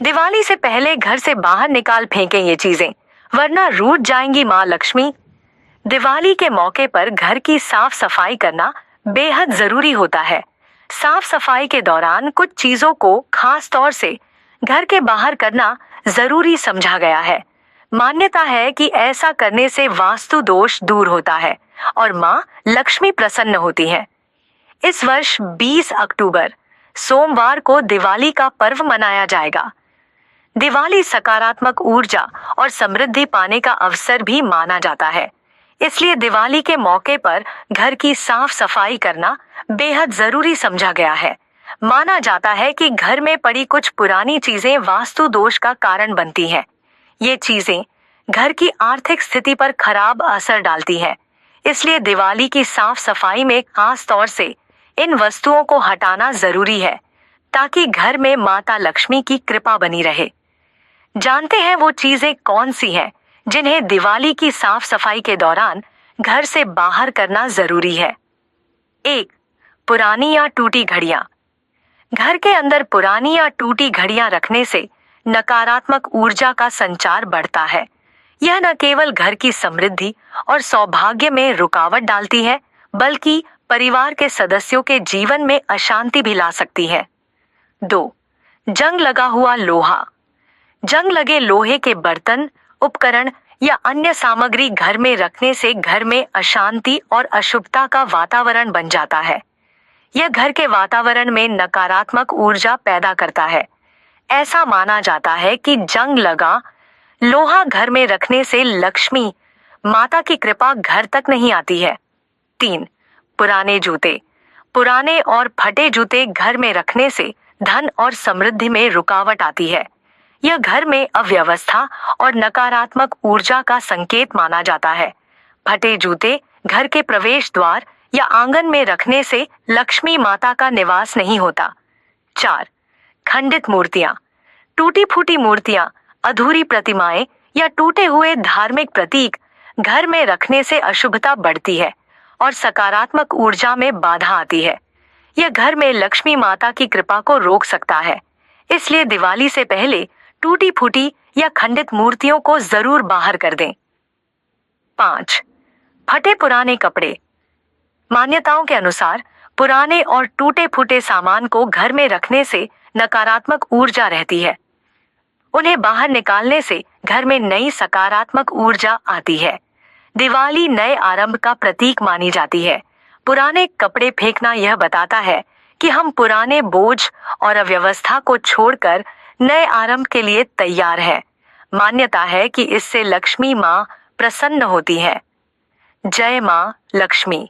दिवाली से पहले घर से बाहर निकाल फेंकें ये चीजें, वरना रूठ जाएंगी माँ लक्ष्मी। दिवाली के मौके पर घर की साफ सफाई करना बेहद जरूरी होता है। साफ सफाई के दौरान कुछ चीजों को खास तौर से घर के बाहर करना जरूरी समझा गया है। मान्यता है कि ऐसा करने से वास्तु दोष दूर होता है और माँ लक्ष्मी प्रसन्न होती हैं। इस वर्ष 20 अक्टूबर सोमवार को दिवाली का पर्व मनाया जाएगा। दिवाली सकारात्मक ऊर्जा और समृद्धि पाने का अवसर भी माना जाता है। इसलिए दिवाली के मौके पर घर की साफ सफाई करना बेहद जरूरी समझा गया है। माना जाता है कि घर में पड़ी कुछ पुरानी चीजें वास्तु दोष का कारण बनती हैं। ये चीजें घर की आर्थिक स्थिति पर खराब असर डालती हैं। इसलिए दिवाली की साफ सफाई में खास तौर से इन वस्तुओं को हटाना जरूरी है, ताकि घर में माता लक्ष्मी की कृपा बनी रहे। जानते हैं वो चीजें कौन सी हैं जिन्हें दिवाली की साफ सफाई के दौरान घर से बाहर करना जरूरी है। 1. पुरानी या टूटी घड़ियां। घर के अंदर पुरानी या टूटी घड़ियां रखने से नकारात्मक ऊर्जा का संचार बढ़ता है। यह न केवल घर की समृद्धि और सौभाग्य में रुकावट डालती है, बल्कि परिवार के सदस्यों के जीवन में अशांति भी ला सकती है। 2. जंग लगा हुआ लोहा। जंग लगे लोहे के बर्तन, उपकरण या अन्य सामग्री घर में रखने से घर में अशांति और अशुभता का वातावरण बन जाता है। यह घर के वातावरण में नकारात्मक ऊर्जा पैदा करता है। ऐसा माना जाता है कि जंग लगा लोहा घर में रखने से लक्ष्मी माता की कृपा घर तक नहीं आती है। 3. पुराने जूते। पुराने और फटे जूते घर में रखने से धन और समृद्धि में रुकावट आती है। यह घर में अव्यवस्था और नकारात्मक ऊर्जा का संकेत माना जाता है। फटे जूते घर के प्रवेश द्वार या आंगन में रखने से लक्ष्मी माता का निवास नहीं होता। 4. खंडित मूर्तियां। टूटी फूटी मूर्तियां, अधूरी प्रतिमाएं या टूटे हुए धार्मिक प्रतीक घर में रखने से अशुभता बढ़ती है और सकारात्मक ऊर्जा में बाधा आती है। यह घर में लक्ष्मी माता की कृपा को रोक सकता है। इसलिए दिवाली से पहले टूटी फूटी या खंडित मूर्तियों को जरूर बाहर कर दें। 5. फटे पुराने कपड़े। मान्यताओं के अनुसार पुराने और टूटे फूटे सामान को घर में रखने से नकारात्मक ऊर्जा रहती है। उन्हें बाहर निकालने से घर में नई सकारात्मक ऊर्जा आती है। दिवाली नए आरंभ का प्रतीक मानी जाती है। पुराने कपड़े फेंकना यह बताता है कि हम पुराने बोझ और अव्यवस्था को छोड़कर नए आरंभ के लिए तैयार हैं। मान्यता है कि इससे लक्ष्मी माँ प्रसन्न होती है। जय माँ लक्ष्मी।